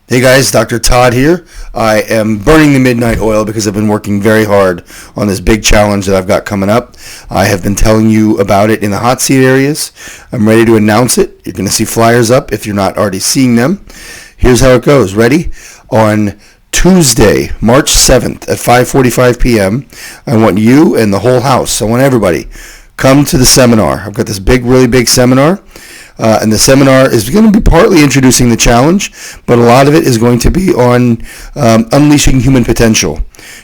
Hey guys, Dr. Todd here. I am burning the midnight oil because I've been working very hard on this big challenge that I've got coming up. I have been telling you about it in the hot seat areas. I'm ready to announce it. You're going to see flyers up if you're not already seeing them. Here's how it goes. Ready? On Tuesday, March 7th at 5:45 p.m., I want you and the whole house, I want everybody, come to the seminar. I've got this really big seminar. And the seminar is going to be partly introducing the challenge, but a lot of it is going to be on unleashing human potential.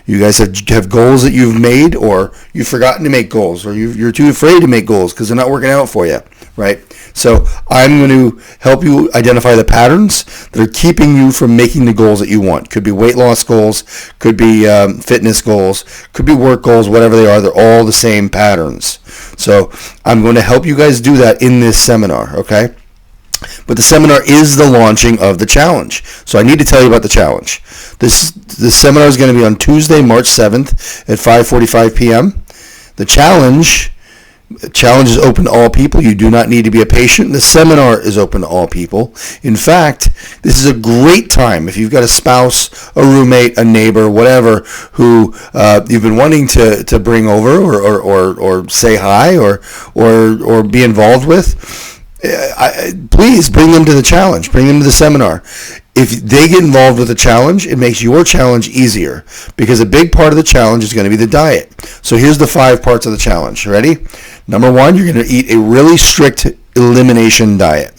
You guys have goals that you've made, or you've forgotten to make goals, or you're too afraid to make goals because they're not working out for you, right? So I'm going to help you identify the patterns that are keeping you from making the goals that you want. Could be weight loss goals, could be fitness goals, could be work goals, whatever they are. They're all the same patterns. So I'm going to help you guys do that in this seminar, okay? But the seminar is the launching of the challenge. So I need to tell you about the challenge. This seminar is going to be on Tuesday, March 7th at 5:45 p.m. The challenge is open to all people. You do not need to be a patient. The seminar is open to all people. In fact, this is a great time if you've got a spouse, a roommate, a neighbor, whatever, who you've been wanting to bring over or say hi or be involved with. Please bring them to the challenge. Bring them to the seminar. If they get involved with the challenge, it makes your challenge easier because a big part of the challenge is going to be the diet. So here's the 5 parts of the challenge. Ready? Number 1, you're going to eat a really strict elimination diet.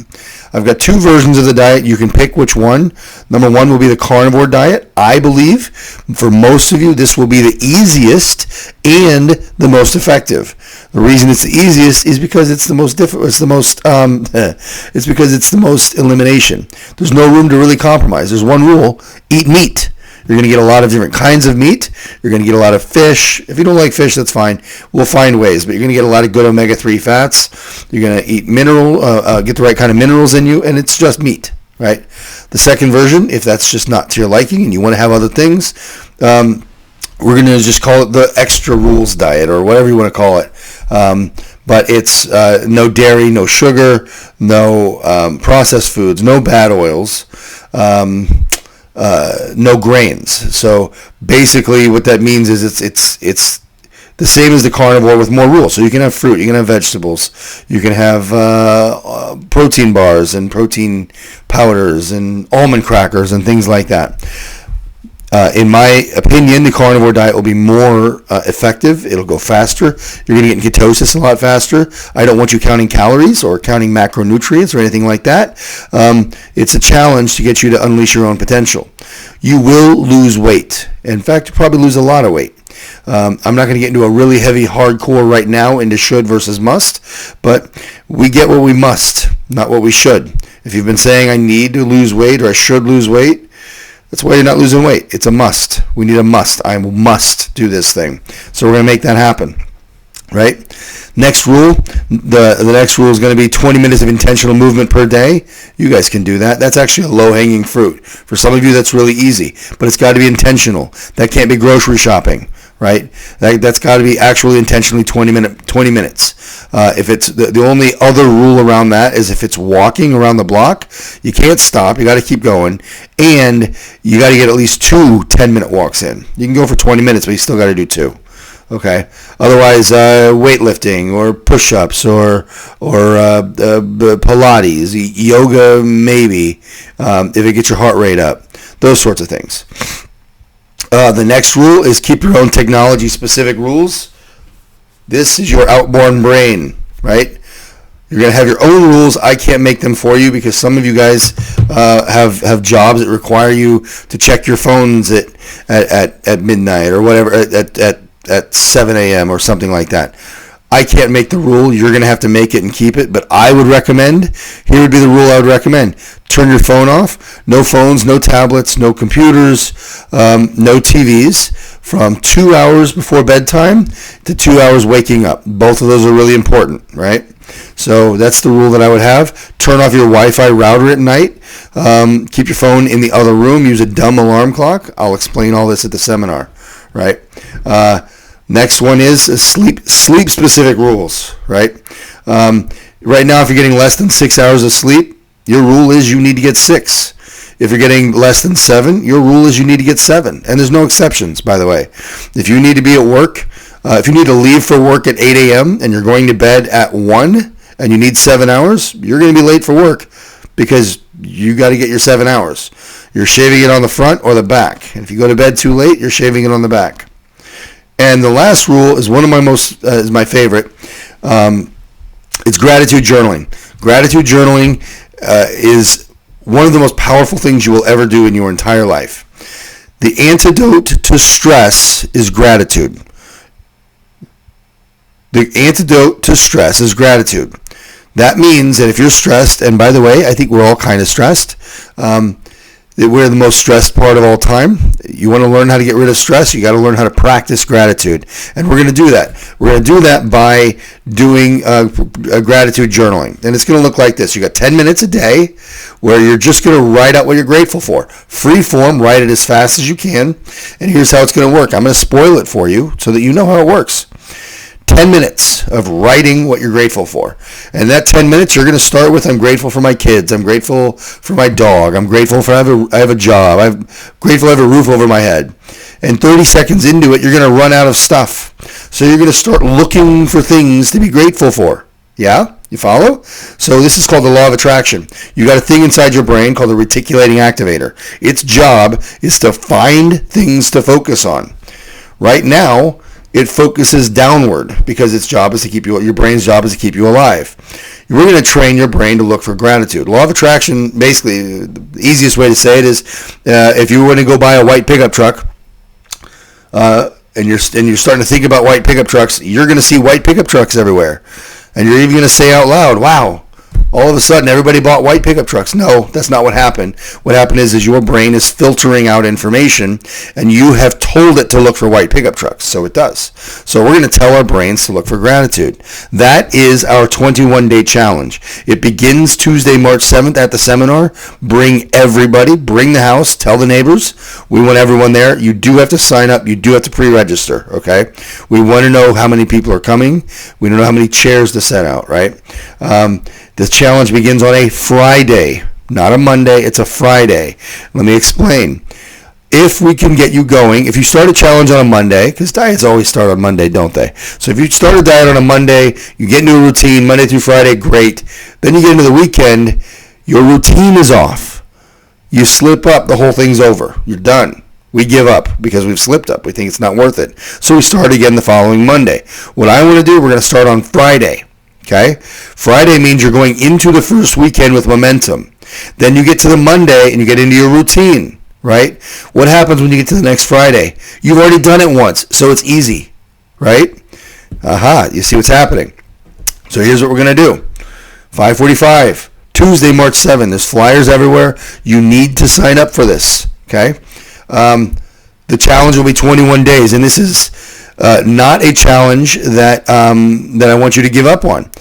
I've got 2 versions of the diet. You can pick which one. Number 1 will be the carnivore diet. I believe for most of you this will be the easiest and the most effective. The reason it's the easiest is because it's the most difficult. It's because it's the most elimination. There's no room to really compromise. There's one rule: eat meat. You're going to get a lot of different kinds of meat. You're going to get a lot of fish. If you don't like fish, that's fine. We'll find ways. But you're going to get a lot of good omega-3 fats. You're going to eat get the right kind of minerals in you, and it's just meat, right? The second version, if that's just not to your liking and you want to have other things, we're going to just call it the extra rules diet or whatever you want to call it. But it's no dairy, no sugar, no processed foods, no bad oils. No grains. So basically what that means is it's the same as the carnivore with more rules. So you can have fruit, you can have vegetables, you can have protein bars and protein powders and almond crackers and things like that. In my opinion, the carnivore diet will be more effective. It'll go faster. You're going to get in ketosis a lot faster. I don't want you counting calories or counting macronutrients or anything like that. It's a challenge to get you to unleash your own potential. You will lose weight. In fact, you'll probably lose a lot of weight. I'm not going to get into a really heavy hardcore right now into should versus must, but we get what we must, not what we should. If you've been saying I need to lose weight or I should lose weight, that's why you're not losing weight. It's a must. We need a must. I must do this thing. So we're going to make that happen, right? Next rule, the next rule is going to be 20 minutes of intentional movement per day. You guys can do that. That's actually a low-hanging fruit. For some of you, that's really easy, but it's got to be intentional. That can't be grocery shopping, right? That's got to be actually intentionally 20 minutes. If it's the only other rule around that is if it's walking around the block, you can't stop. You got to keep going, and you got to get at least 2 10-minute walks in. You can go for 20 minutes, but you still got to do 2. Okay. Otherwise, weightlifting or push-ups or Pilates, yoga maybe, if it gets your heart rate up. Those sorts of things. The next rule is keep your own technology-specific rules. This is your outborn brain, right? You're going to have your own rules. I can't make them for you because some of you guys have jobs that require you to check your phones at midnight or whatever, at 7 a.m. or something like that. I can't make the rule. You're going to have to make it and keep it. But I would recommend, here would be the rule I would recommend. Turn your phone off. No phones, no tablets, no computers, no TVs from 2 hours before bedtime to 2 hours waking up. Both of those are really important, right? So that's the rule that I would have. Turn off your Wi-Fi router at night. Keep your phone in the other room. Use a dumb alarm clock. I'll explain all this at the seminar, right? Next one is sleep-specific rules, right? Right now, if you're getting less than 6 hours of sleep, your rule is you need to get 6. If you're getting less than 7, your rule is you need to get 7. And there's no exceptions, by the way. If you need to be at work, if you need to leave for work at 8 a.m. and you're going to bed at 1 and you need 7 hours, you're going to be late for work because you got to get your 7 hours. You're shaving it on the front or the back. And if you go to bed too late, you're shaving it on the back. And the last rule is one of is my favorite. It's gratitude journaling. Gratitude journaling is one of the most powerful things you will ever do in your entire life. The antidote to stress is gratitude. The antidote to stress is gratitude. That means that if you're stressed, and by the way, I think we're all kind of stressed. We're the most stressed part of all time. You want to learn how to get rid of stress, you got to learn how to practice gratitude. And we're going to do that. We're going to do that by doing a gratitude journaling. And it's going to look like this. You got 10 minutes a day where you're just going to write out what you're grateful for. Free form, write it as fast as you can. And here's how it's going to work. I'm going to spoil it for you so that you know how it works. 10 minutes of writing what you're grateful for. And that 10 minutes, you're going to start with, I'm grateful for my kids. I'm grateful for my dog. I'm grateful for I have a job. I'm grateful I have a roof over my head. And 30 seconds into it, you're going to run out of stuff. So you're going to start looking for things to be grateful for. Yeah? You follow? So this is called the law of attraction. You got a thing inside your brain called the reticulating activator. Its job is to find things to focus on. Right now, it focuses downward because its job is to keep you, your brain's job is to keep you alive. We're going to train your brain to look for gratitude. Law of attraction, basically, the easiest way to say it is if you were to go buy a white pickup truck and you're starting to think about white pickup trucks, you're going to see white pickup trucks everywhere. And you're even going to say out loud, wow, all of a sudden everybody bought white pickup trucks. No, that's not what happened. What happened is your brain is filtering out information and you have told it to look for white pickup trucks. So it does. So we're going to tell our brains to look for gratitude. That is our 21-day challenge. It begins Tuesday, March 7th at the seminar. Bring everybody, bring the house, tell the neighbors. We want everyone there. You do have to sign up. You do have to pre-register, okay? We want to know how many people are coming. We don't know how many chairs to set out, right? The challenge begins on a Friday, not a Monday. It's a Friday. Let me explain. If we can get you going, if you start a challenge on a Monday, because diets always start on Monday, don't they? So if you start a diet on a Monday, you get into a routine Monday through Friday, great. Then you get into the weekend, your routine is off. You slip up, the whole thing's over. You're done. We give up because we've slipped up. We think it's not worth it. So we start again the following Monday. What I want to do, we're going to start on Friday. Okay? Friday means you're going into the first weekend with momentum. Then you get to the Monday and you get into your routine, right? What happens when you get to the next Friday? You've already done it once, so it's easy, right? Aha, you see what's happening. So here's what we're going to do. 5:45, Tuesday, March 7th. There's flyers everywhere. You need to sign up for this, okay? The challenge will be 21 days, and this is not a challenge that I want you to give up on.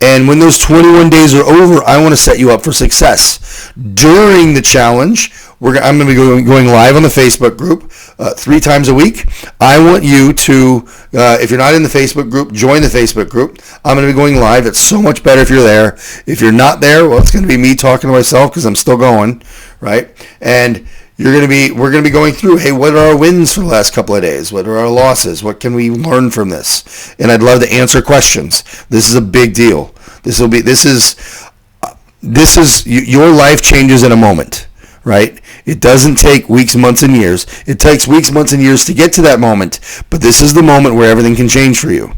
And when those 21 days are over, I want to set you up for success. During the challenge, I'm going to be going live on the Facebook group 3 times a week. I want you to, if you're not in the Facebook group, join the Facebook group. I'm going to be going live. It's so much better if you're there. If you're not there, well, it's going to be me talking to myself because I'm still going, right? And we're going to be going through, hey, what are our wins for the last couple of days? What are our losses? What can we learn from this? And I'd love to answer questions. This is a big deal. This is your life changes in a moment, right? It doesn't take weeks, months, and years. It takes weeks, months, and years to get to that moment, but this is the moment where everything can change for you.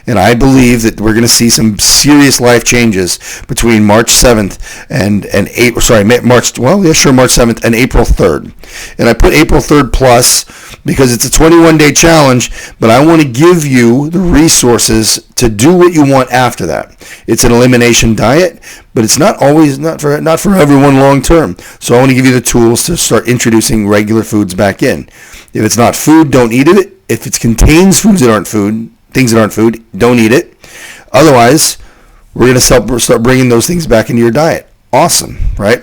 And I believe that we're going to see some serious life changes between March 7th and April. Sorry, March 7th and April 3rd. And I put April 3rd plus because it's a 21-day challenge, but I want to give you the resources to do what you want after that. It's an elimination diet, but it's not for everyone long term. So I want to give you the tools to start introducing regular foods back in. If it's not food, don't eat it. If it contains things that aren't food, don't eat it. Otherwise, we're going to start bringing those things back into your diet. Awesome, right?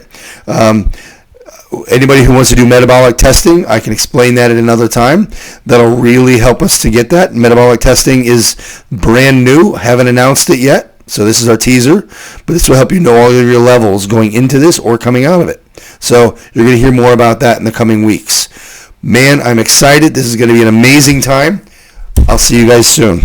Anybody who wants to do metabolic testing, I can explain that at another time. That'll really help us to get that. Metabolic testing is brand new. Haven't announced it yet. So this is our teaser, but this will help you know all of your levels going into this or coming out of it. So you're going to hear more about that in the coming weeks. Man, I'm excited. This is going to be an amazing time. I'll see you guys soon.